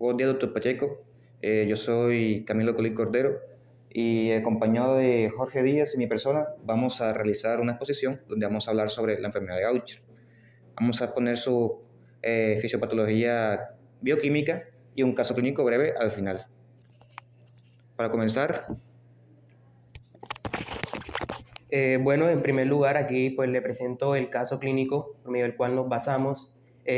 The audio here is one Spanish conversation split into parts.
Buenos días, doctor Pacheco. Yo soy Camilo Colín Cordero y acompañado de Jorge Díaz y mi persona vamos a realizar una exposición donde vamos a hablar sobre la enfermedad de Gaucher. Vamos a poner su fisiopatología bioquímica y un caso clínico breve al final. Para comenzar, Bueno, en primer lugar aquí pues le presento el caso clínico por medio del cual nos basamos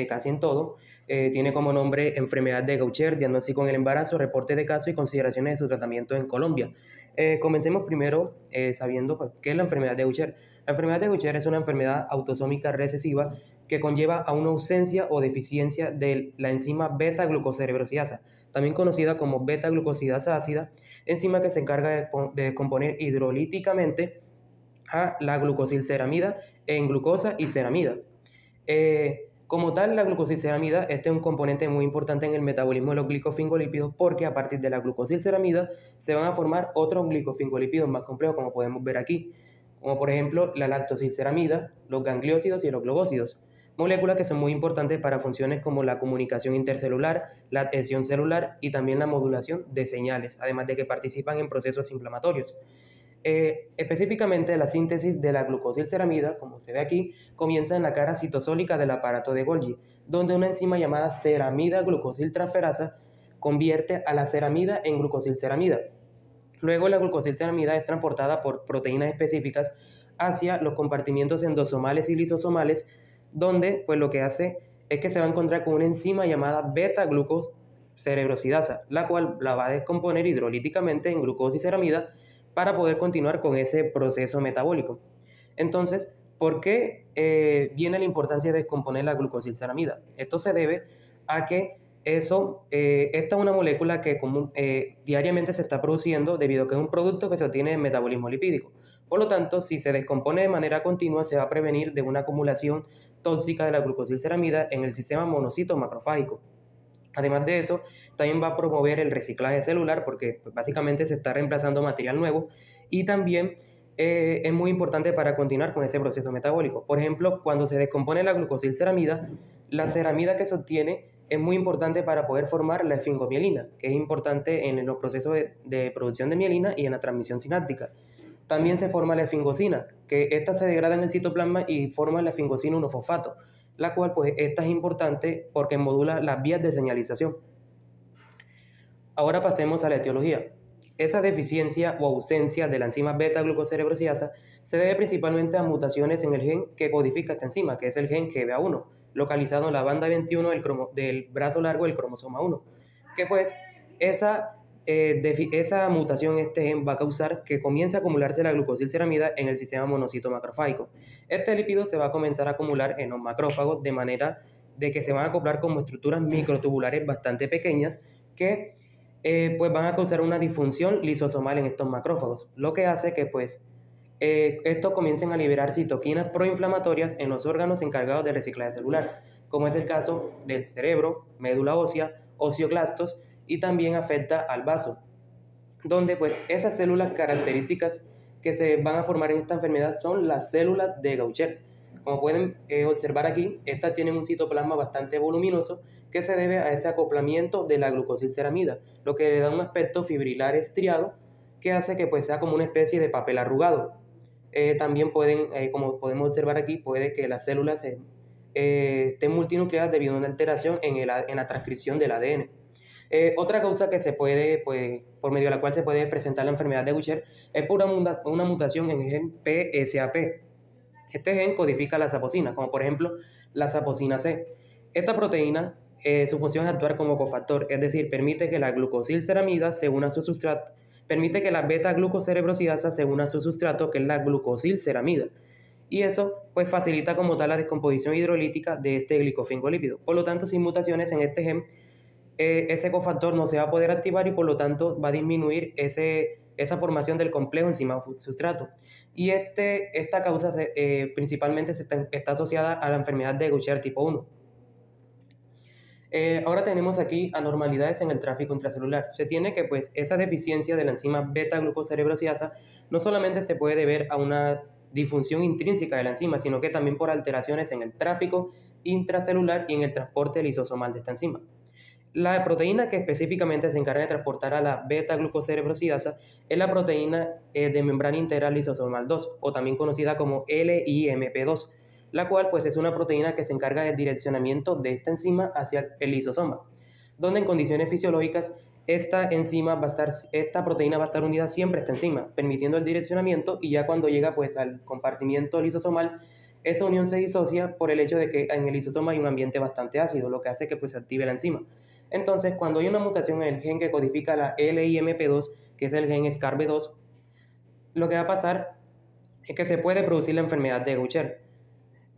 casi en todo. Tiene como nombre enfermedad de Gaucher, diagnóstico en el embarazo, reporte de caso y consideraciones de su tratamiento en Colombia. Comencemos primero sabiendo pues, qué es la enfermedad de Gaucher. La enfermedad de Gaucher es una enfermedad autosómica recesiva que conlleva a una ausencia o deficiencia de la enzima beta-glucocerebrosidasa, también conocida como beta-glucosidasa ácida, enzima que se encarga de descomponer hidrolíticamente a la glucosilceramida en glucosa y ceramida. Como tal, la glucosilceramida este es un componente muy importante en el metabolismo de los glicosfingolípidos porque a partir de la glucosilceramida se van a formar otros glicosfingolípidos más complejos, como podemos ver aquí, como por ejemplo la lactosilceramida, los gangliósidos y los globósidos, moléculas que son muy importantes para funciones como la comunicación intercelular, la adhesión celular y también la modulación de señales, además de que participan en procesos inflamatorios. Específicamente la síntesis de la glucosilceramida, como se ve aquí, comienza en la cara citosólica del aparato de Golgi, donde una enzima llamada ceramida glucosiltransferasa convierte a la ceramida en glucosilceramida. Luego la glucosilceramida es transportada por proteínas específicas hacia los compartimientos endosomales y lisosomales, donde pues lo que hace es que se va a encontrar con una enzima llamada beta-glucocerebrosidasa, la cual la va a descomponer hidrolíticamente en glucosa y ceramida para poder continuar con ese proceso metabólico. Entonces, ¿por qué viene la importancia de descomponer la glucosilceramida? Esto se debe a que esta es una molécula que diariamente se está produciendo debido a que es un producto que se obtiene en metabolismo lipídico. Por lo tanto, si se descompone de manera continua, se va a prevenir de una acumulación tóxica de la glucosilceramida en el sistema monocito macrofágico. Además de eso, también va a promover el reciclaje celular porque pues, básicamente se está reemplazando material nuevo y también es muy importante para continuar con ese proceso metabólico. Por ejemplo, cuando se descompone la glucosilceramida, la ceramida que se obtiene es muy importante para poder formar la esfingomielina, que es importante en los procesos de producción de mielina y en la transmisión sináptica. También se forma la esfingosina, que esta se degrada en el citoplasma y forma la esfingosina 1-fosfato, la cual pues esta es importante porque modula las vías de señalización. Ahora pasemos a la etiología. Esa deficiencia o ausencia de la enzima beta-glucocerebrosidasa se debe principalmente a mutaciones en el gen que codifica esta enzima, que es el gen GBA1, localizado en la banda 21 del brazo largo del cromosoma 1, que pues esa mutación en este gen va a causar que comience a acumularse la glucosilceramida en el sistema monocito macrofágico. Este lípido se va a comenzar a acumular en los macrófagos de manera de que se van a acoplar como estructuras microtubulares bastante pequeñas que pues van a causar una disfunción lisosomal en estos macrófagos, lo que hace que pues estos comiencen a liberar citoquinas proinflamatorias en los órganos encargados del reciclaje celular, como es el caso del cerebro, médula ósea, osteoclastos, y también afecta al vaso, donde pues esas células características que se van a formar en esta enfermedad son las células de Gaucher. Como pueden observar aquí, estas tienen un citoplasma bastante voluminoso que se debe a ese acoplamiento de la glucosilceramida, lo que le da un aspecto fibrilar estriado que hace que pues sea como una especie de papel arrugado. También como podemos observar aquí, puede que las células estén multinucleadas debido a una alteración en la transcripción del ADN. Otra causa que se puede, pues, por medio de la cual se puede presentar la enfermedad de Gaucher es por una mutación en el gen PSAP. Este gen codifica la saposina, como por ejemplo la saposina C. Esta proteína, su función es actuar como cofactor, es decir, permite que la glucosilceramida se una a su sustrato, permite que la beta-glucocerebrosidasa se una a su sustrato, que es la glucosilceramida. Y eso pues facilita como tal la descomposición hidrolítica de este glicofingolípido. Por lo tanto, sin mutaciones en este gen, ese cofactor no se va a poder activar y por lo tanto va a disminuir esa formación del complejo enzima-sustrato. Y esta causa principalmente está asociada a la enfermedad de Gaucher tipo 1. Ahora tenemos aquí anormalidades en el tráfico intracelular. Se tiene que pues esa deficiencia de la enzima beta-glucocerebrosidasa no solamente se puede deber a una disfunción intrínseca de la enzima, sino que también por alteraciones en el tráfico intracelular y en el transporte lisosomal de esta enzima. La proteína que específicamente se encarga de transportar a la beta-glucocerebrosidasa es la proteína de membrana integral lisosomal 2, o también conocida como LIMP2, la cual pues es una proteína que se encarga del direccionamiento de esta enzima hacia el lisosoma, donde en condiciones fisiológicas esta proteína va a estar unida siempre a esta enzima, permitiendo el direccionamiento, y ya cuando llega pues al compartimiento lisosomal, esa unión se disocia por el hecho de que en el lisosoma hay un ambiente bastante ácido, lo que hace que pues se active la enzima. Entonces, cuando hay una mutación en el gen que codifica la LIMP2, que es el gen SCARB2, lo que va a pasar es que se puede producir la enfermedad de Gaucher,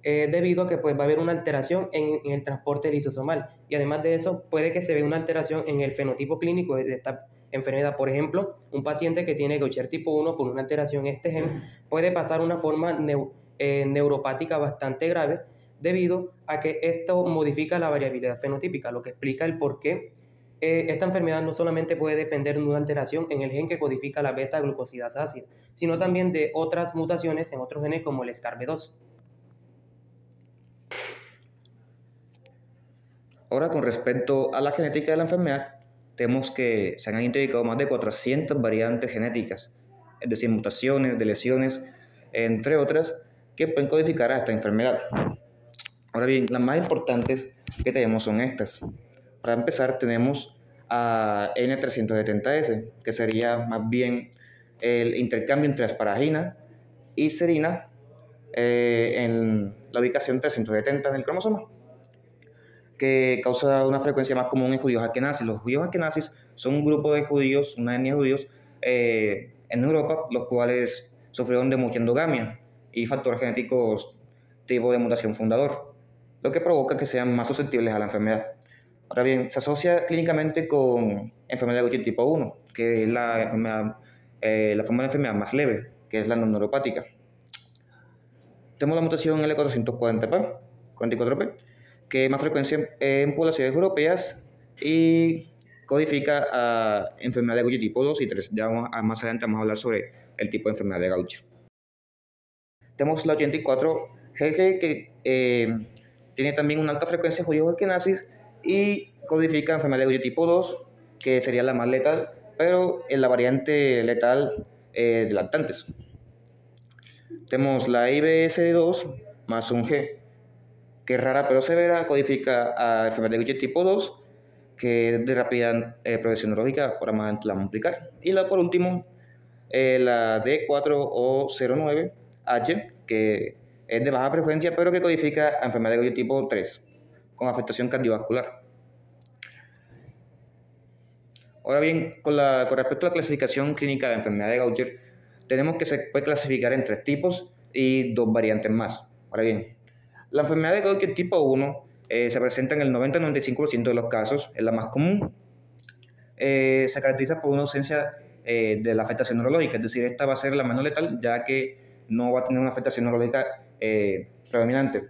debido a que pues, va a haber una alteración en el transporte lisosomal, y además de eso puede que se vea una alteración en el fenotipo clínico de esta enfermedad. Por ejemplo, un paciente que tiene Gaucher tipo 1 por una alteración en este gen puede pasar una forma neuropática bastante grave, debido a que esto modifica la variabilidad fenotípica, lo que explica el por qué esta enfermedad no solamente puede depender de una alteración en el gen que codifica la beta-glucosidasa ácida, sino también de otras mutaciones en otros genes como el SCARB2. Ahora, con respecto a la genética de la enfermedad, tenemos que se han identificado más de 400 variantes genéticas, es decir, mutaciones, deleciones, entre otras, que pueden codificar a esta enfermedad. Ahora bien, las más importantes que tenemos son estas. Para empezar, tenemos a N370S, que sería más bien el intercambio entre asparagina y serina en la ubicación 370 en el cromosoma, que causa una frecuencia más común en judíos askenazis. Los judíos askenazis son un grupo de judíos, una etnia de judíos en Europa, los cuales sufrieron de mucha endogamia y factores genéticos tipo de mutación fundador, lo que provoca que sean más susceptibles a la enfermedad. Ahora bien, se asocia clínicamente con enfermedad de Gaucher tipo 1, que es la forma de la enfermedad más leve, que es la no neuropática. Tenemos la mutación L440P, 44P, que es más frecuencia en poblaciones europeas y codifica a enfermedad de Gaucher tipo 2 y 3. Ya más adelante vamos a hablar sobre el tipo de enfermedad de Gaucher. Tenemos la 84GG, que tiene también una alta frecuencia de judíos askenazis y codifica enfermedad de Gaucher tipo 2, que sería la más letal, pero en la variante letal de lactantes. Tenemos la IBS2 más un G, que es rara pero severa, codifica a enfermedad de Gaucher tipo 2, que es de rápida progresión neurológica, ahora más adelante la vamos a explicar. Y por último, la D4O09H, que es de baja frecuencia, pero que codifica a enfermedad de Gaucher tipo 3, con afectación cardiovascular. Ahora bien, con respecto a la clasificación clínica de enfermedad de Gaucher, tenemos que se puede clasificar en 3 tipos y 2 variantes más. Ahora bien, la enfermedad de Gaucher tipo 1 se presenta en el 90-95% de los casos, es la más común. Se caracteriza por una ausencia de la afectación neurológica, es decir, esta va a ser la menos letal, ya que no va a tener una afectación neurológica predominante.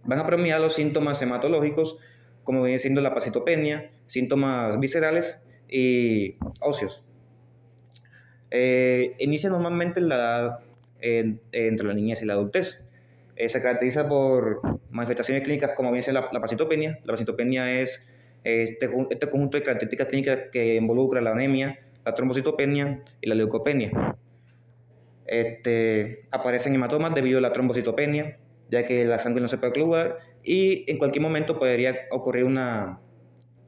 Van a predominar los síntomas hematológicos, como viene siendo la pacitopenia, síntomas viscerales y óseos. Inicia normalmente en la edad entre la niñez y la adultez. Se caracteriza por manifestaciones clínicas como bien sea la pacitopenia. La pacitopenia es este conjunto de características clínicas que involucra la anemia, la trombocitopenia y la leucopenia. Aparecen hematomas debido a la trombocitopenia, ya que la sangre no se puede coagular, y en cualquier momento podría ocurrir una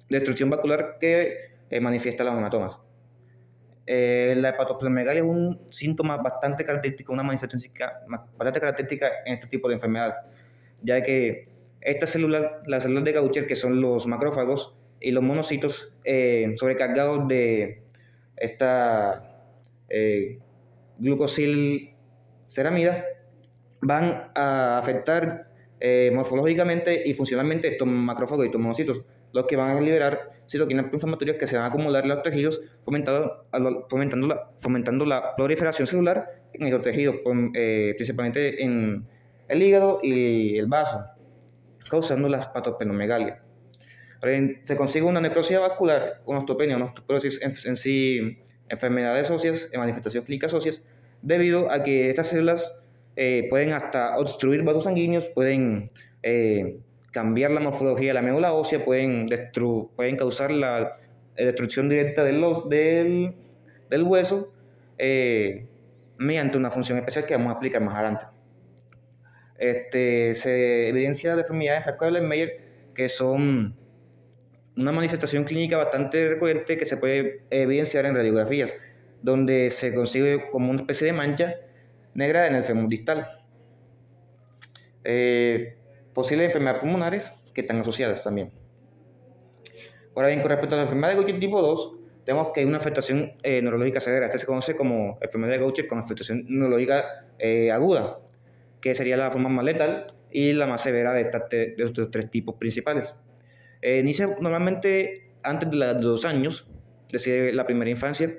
destrucción vascular que manifiesta los hematomas. La hepatosplenomegalia es un síntoma bastante característico, una manifestación bastante característica en este tipo de enfermedad, ya que las células de Gaucher, que son los macrófagos y los monocitos sobrecargados de esta glucosilceramida, van a afectar morfológicamente y funcionalmente estos macrófagos y estos monocitos, los que van a liberar citoquinas proinflamatorias que se van a acumular en los tejidos, fomentando la proliferación celular en estos tejidos, principalmente en el hígado y el vaso, causando la hepatosplenomegalia. Se consigue una necrosis vascular, una osteopenia, una osteoporosis en sí, enfermedades óseas, en manifestaciones clínicas óseas, debido a que estas células pueden hasta obstruir vasos sanguíneos, pueden cambiar la morfología de la médula ósea, pueden causar la destrucción directa del hueso mediante una función especial que vamos a explicar más adelante. Se evidencia la enfermedad de Fanconi-Mayer, que son una manifestación clínica bastante recurrente que se puede evidenciar en radiografías, donde se consigue como una especie de mancha negra en el fémur distal. Posibles enfermedades pulmonares que están asociadas también. Ahora bien, con respecto a la enfermedad de Gaucher tipo 2, tenemos que hay una afectación neurológica severa. Esta se conoce como enfermedad de Gaucher con afectación neurológica aguda, que sería la forma más letal y la más severa de estos tres tipos principales. Inicia normalmente antes de los 2 años, es decir, la primera infancia,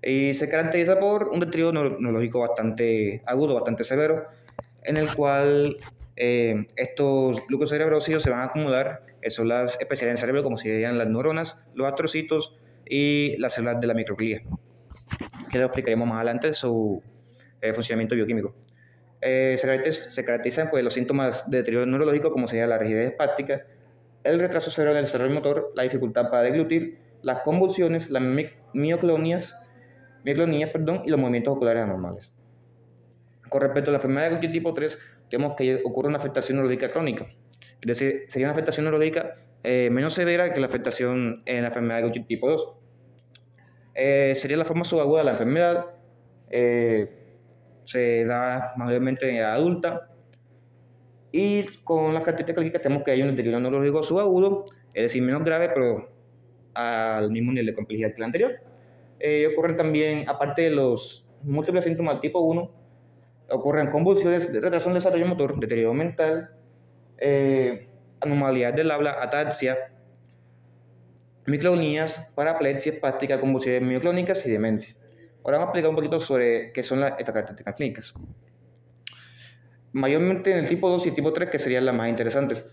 y se caracteriza por un deterioro neurológico bastante agudo, bastante severo, en el cual estos glucocerebrósidos se van a acumular en células especiales del cerebro, como serían las neuronas, los astrocitos y las células de la microglia, que lo explicaremos más adelante su funcionamiento bioquímico. Se caracterizan pues, los síntomas de deterioro neurológico, como sería la rigidez espástica, el retraso severo del desarrollo motor, la dificultad para deglutir, las convulsiones, las mioclonías, y los movimientos oculares anormales. Con respecto a la enfermedad de Gaucher tipo 3, tenemos que ocurre una afectación neurológica crónica. Es decir, sería una afectación neurológica menos severa que la afectación en la enfermedad de Gaucher tipo 2. Sería la forma subaguda de la enfermedad. Se da mayormente en edad adulta. Y con las características clínicas tenemos que hay un deterioro neurológico subagudo, es decir, menos grave, pero al mismo nivel de complejidad que el anterior. Ocurren también, aparte de los múltiples síntomas tipo 1, ocurren convulsiones, retraso en el desarrollo motor, deterioro mental, anomalías del habla, ataxia, micronías, paraplegia espástica, convulsiones mioclónicas y demencia. Ahora vamos a explicar un poquito sobre qué son estas características clínicas. Mayormente en el tipo 2 y el tipo 3, que serían las más interesantes.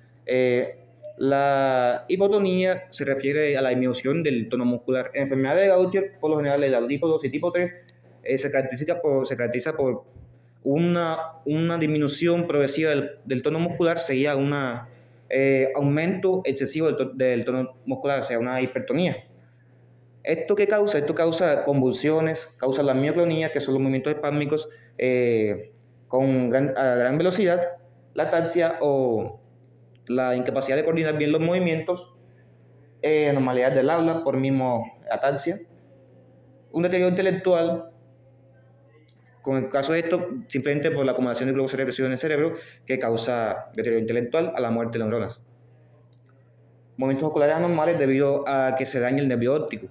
La hipotonía se refiere a la disminución del tono muscular. En enfermedad de Gaucher, por lo general, el tipo 2 y tipo 3 se caracteriza por una disminución progresiva del tono muscular, seguida un aumento excesivo del tono muscular, o sea, una hipertonía. ¿Esto qué causa? Esto causa convulsiones, causa la mioclonía, que son los movimientos espásmicos a gran velocidad, la ataxia o la incapacidad de coordinar bien los movimientos, anomalías del habla por mismo ataxia, un deterioro intelectual, con el caso de esto, simplemente por la acumulación de glucocerebrósidos en el cerebro, que causa deterioro intelectual a la muerte de neuronas. Movimientos oculares anormales debido a que se daña el nervio óptico.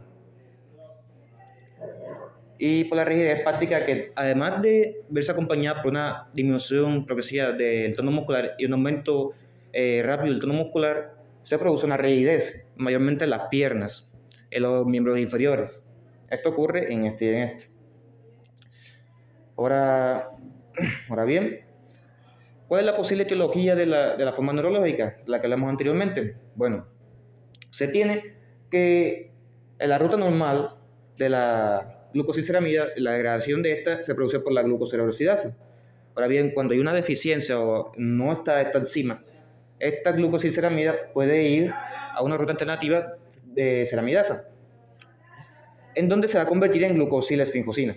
Y por la rigidez espástica, que además de verse acompañada por una disminución progresiva del tono muscular y un aumento rápido del tono muscular, se produce una rigidez, mayormente en las piernas, en los miembros inferiores. Esto ocurre en este y en este. Ahora bien, ¿cuál es la posible etiología de la forma neurológica, la que hablamos anteriormente? Bueno, se tiene que en la ruta normal de la glucosilceramida, la degradación de esta se produce por la glucocerebrosidasa. Ahora bien, cuando hay una deficiencia o no está esta enzima, esta glucosilceramida puede ir a una ruta alternativa de ceramidasa, en donde se va a convertir en glucosilesfingosina.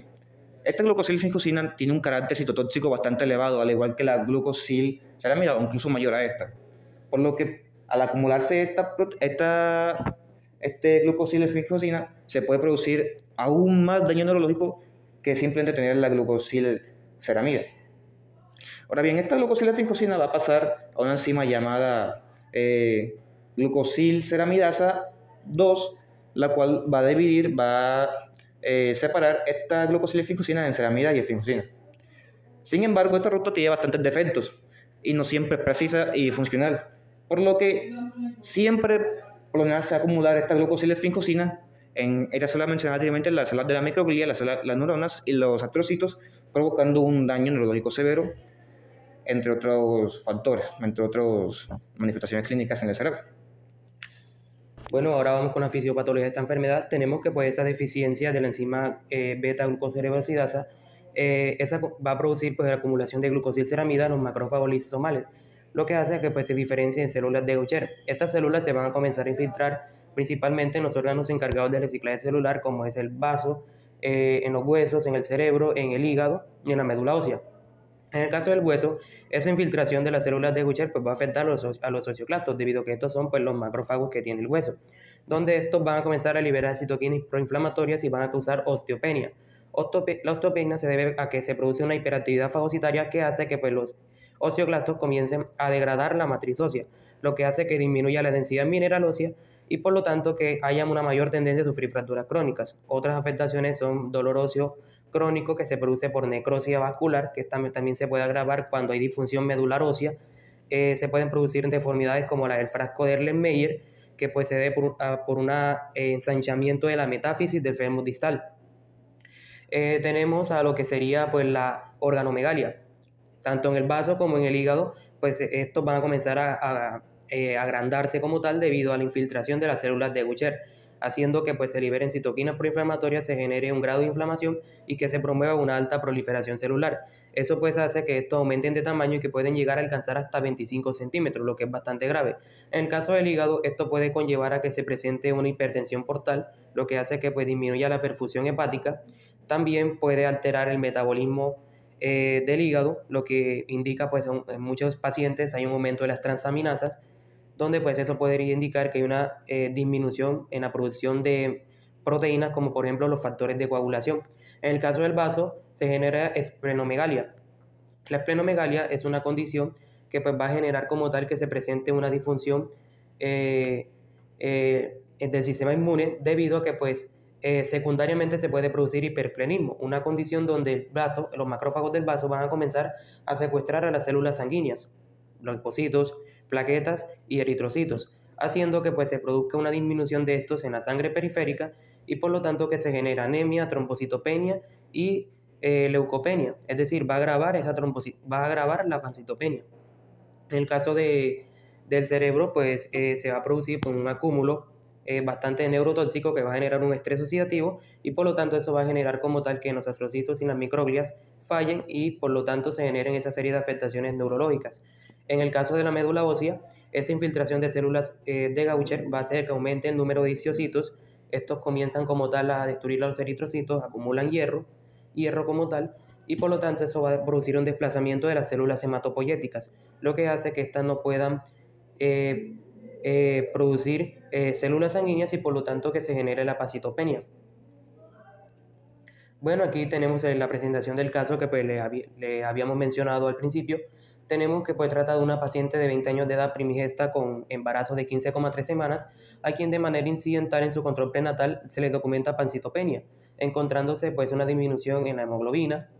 Esta glucosilesfingosina tiene un carácter citotóxico bastante elevado, al igual que la glucosilceramida, o incluso mayor a esta. Por lo que al acumularse esta glucosilesfingosina, se puede producir aún más daño neurológico que simplemente tener la glucosilceramida. Ahora bien, esta glucosilesfingosina va a pasar a una enzima llamada glucosilceramidasa 2, la cual va a separar esta glucosilesfingosina en ceramida y esfingosina. Sin embargo, esta ruta tiene bastantes defectos y no siempre es precisa y funcional, por lo que siempre por lo general se va a acumular esta glucosilesfingosina en estas células mencionadas anteriormente, las células de la microglia, las neuronas y los astrocitos, provocando un daño neurológico severo, entre otros factores, entre otras manifestaciones clínicas en el cerebro. Bueno, ahora vamos con la fisiopatología de esta enfermedad. Tenemos que pues, esa deficiencia de la enzima beta-glucocerebrosidasa esa va a producir pues, la acumulación de glucosilceramida en los macrófagos lisosomales, lo que hace que pues, se diferencien células de Gaucher. Estas células se van a comenzar a infiltrar principalmente en los órganos encargados del reciclaje celular, como es el vaso, en los huesos, en el cerebro, en el hígado y en la médula ósea. En el caso del hueso, esa infiltración de las células de Gaucher pues, va a afectar a los osteoclastos, debido a que estos son pues, los macrófagos que tiene el hueso, donde estos van a comenzar a liberar citoquinas proinflamatorias y van a causar osteopenia. La osteopenia se debe a que se produce una hiperactividad fagocitaria que hace que pues, los osteoclastos comiencen a degradar la matriz ósea, lo que hace que disminuya la densidad mineral ósea y por lo tanto que haya una mayor tendencia a sufrir fracturas crónicas. Otras afectaciones son dolor óseo crónico que se produce por necrosis vascular, que también se puede agravar cuando hay disfunción medular ósea. Se pueden producir deformidades como la del frasco de Erlenmeyer, que pues, se debe por un ensanchamiento de la metáfisis del fémur distal. Tenemos a lo que sería pues, la organomegalia. Tanto en el vaso como en el hígado, pues estos van a comenzar a agrandarse como tal debido a la infiltración de las células de Gaucher, haciendo que pues, se liberen citoquinas proinflamatorias, se genere un grado de inflamación y que se promueva una alta proliferación celular. Eso pues hace que estos aumenten de tamaño y que pueden llegar a alcanzar hasta 25 centímetros, lo que es bastante grave. En el caso del hígado, esto puede conllevar a que se presente una hipertensión portal, lo que hace que pues, disminuya la perfusión hepática. También puede alterar el metabolismo del hígado, lo que indica pues en muchos pacientes hay un aumento de las transaminasas, donde pues eso podría indicar que hay una disminución en la producción de proteínas como por ejemplo los factores de coagulación. En el caso del vaso se genera esplenomegalia. La esplenomegalia es una condición que pues va a generar como tal que se presente una disfunción del sistema inmune debido a que pues secundariamente se puede producir hiperplenismo, una condición donde el vaso, los macrófagos del vaso van a comenzar a secuestrar a las células sanguíneas, los linfocitos, plaquetas y eritrocitos, haciendo que pues, se produzca una disminución de estos en la sangre periférica y por lo tanto que se genera anemia, trombocitopenia y leucopenia, es decir, va a agravar la pancitopenia. En el caso del cerebro, pues se va a producir con un acúmulo bastante neurotóxico que va a generar un estrés oxidativo y por lo tanto eso va a generar como tal que los astrocitos y las microglias fallen y por lo tanto se generen esa serie de afectaciones neurológicas. En el caso de la médula ósea, esa infiltración de células de Gaucher va a hacer que aumente el número de isocitos. Estos comienzan como tal a destruir los eritrocitos, acumulan hierro como tal, y por lo tanto eso va a producir un desplazamiento de las células hematopoyéticas, lo que hace que éstas no puedan producir células sanguíneas y por lo tanto que se genere la pancitopenia. Bueno, aquí tenemos la presentación del caso que pues, le habíamos mencionado al principio. Tenemos que pues, trata de una paciente de 20 años de edad primigesta con embarazo de 15,3 semanas, a quien de manera incidental en su control prenatal se le documenta pancitopenia, encontrándose pues, una disminución en la hemoglobina,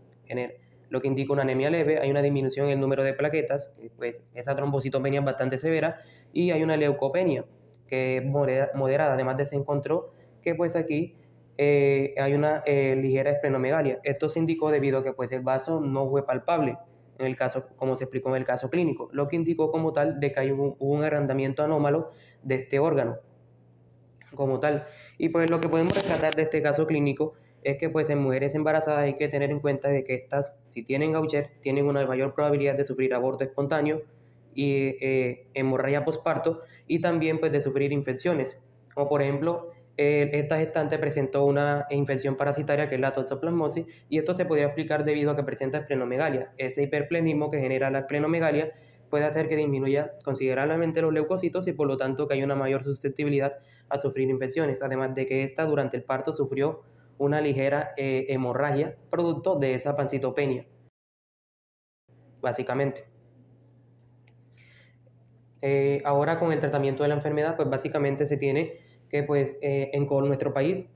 lo que indica una anemia leve, hay una disminución en el número de plaquetas, pues esa trombocitopenia es bastante severa, y hay una leucopenia, que es moderada. Además de se encontró que pues aquí hay una ligera esplenomegalia. Esto se indicó debido a que pues, el vaso no fue palpable, en el caso, como se explicó en el caso clínico, lo que indicó como tal de que hay hubo un agrandamiento anómalo de este órgano como tal. Y pues lo que podemos rescatar de este caso clínico es que pues en mujeres embarazadas hay que tener en cuenta de que estas, si tienen Gaucher, tienen una mayor probabilidad de sufrir aborto espontáneo y hemorragia posparto y también pues de sufrir infecciones, como por ejemplo esta gestante presentó una infección parasitaria que es la toxoplasmosis y esto se podría explicar debido a que presenta esplenomegalia. Ese hiperplenismo que genera la esplenomegalia puede hacer que disminuya considerablemente los leucocitos y por lo tanto que haya una mayor susceptibilidad a sufrir infecciones, además de que esta durante el parto sufrió una ligera hemorragia producto de esa pancitopenia, básicamente. Ahora con el tratamiento de la enfermedad, pues básicamente se tiene que pues con nuestro país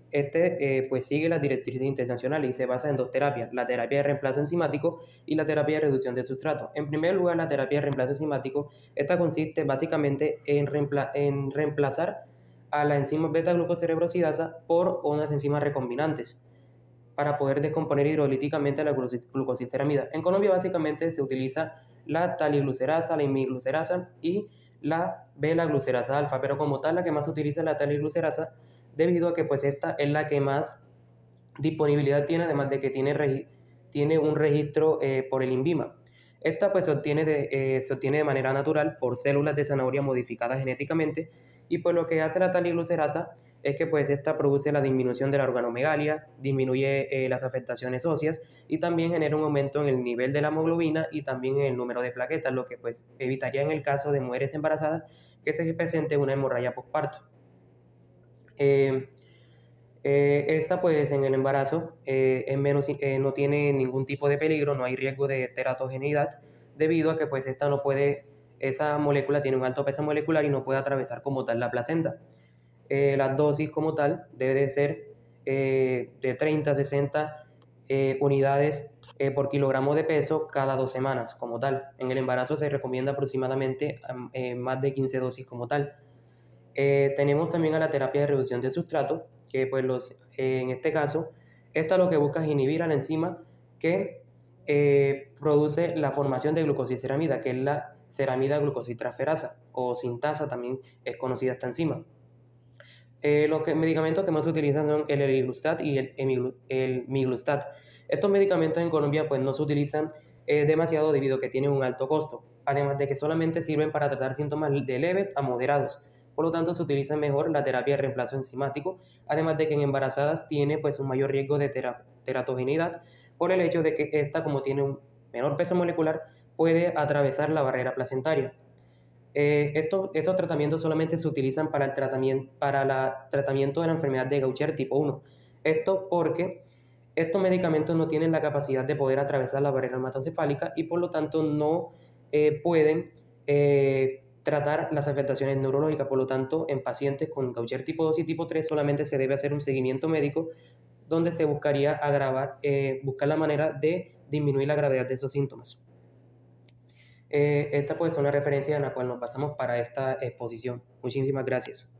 pues sigue las directrices internacionales y se basa en dos terapias, la terapia de reemplazo enzimático y la terapia de reducción de sustrato. En primer lugar, la terapia de reemplazo enzimático, esta consiste básicamente en reemplazar a la enzima beta-glucocerebrosidasa por unas enzimas recombinantes para poder descomponer hidrolíticamente la glucosilceramida. En Colombia básicamente se utiliza la taliglucerasa, la imiglucerasa y la beta-glucerasa alfa, pero como tal la que más se utiliza es la taliglucerasa debido a que pues esta es la que más disponibilidad tiene, además de que tiene un registro por el INVIMA. Esta pues se obtiene de manera natural por células de zanahoria modificadas genéticamente, y pues lo que hace la taliglucerasa es que pues esta produce la disminución de la organomegalia, disminuye las afectaciones óseas y también genera un aumento en el nivel de la hemoglobina y también en el número de plaquetas, lo que pues evitaría en el caso de mujeres embarazadas que se presente una hemorragia postparto. Esta pues en el embarazo no tiene ningún tipo de peligro, no hay riesgo de teratogeneidad, debido a que pues esa molécula tiene un alto peso molecular y no puede atravesar como tal la placenta. La dosis como tal debe de ser de 30 a 60 unidades por kilogramo de peso cada 2 semanas como tal. En el embarazo se recomienda aproximadamente más de 15 dosis como tal. Tenemos también a la terapia de reducción de sustrato, que pues en este caso, esta lo que busca es inhibir a la enzima que produce la formación de glucosiceramida, que es la ceramida glucositransferasa o sintasa, también es conocida esta enzima. Los medicamentos que más se utilizan son el eriglustat y el miglustat. Estos medicamentos en Colombia pues no se utilizan demasiado debido a que tienen un alto costo, además de que solamente sirven para tratar síntomas de leves a moderados. Por lo tanto, se utiliza mejor la terapia de reemplazo enzimático, además de que en embarazadas tiene pues un mayor riesgo de teratogeneidad por el hecho de que esta, como tiene un menor peso molecular, puede atravesar la barrera placentaria. Estos tratamientos solamente se utilizan para el tratamiento de la enfermedad de Gaucher tipo 1. Esto porque estos medicamentos no tienen la capacidad de poder atravesar la barrera hematoencefálica y por lo tanto no pueden tratar las afectaciones neurológicas. Por lo tanto, en pacientes con Gaucher tipo 2 y tipo 3 solamente se debe hacer un seguimiento médico donde se buscaría buscar la manera de disminuir la gravedad de esos síntomas. Esta pues es una referencia en la cual nos basamos para esta exposición. Muchísimas gracias.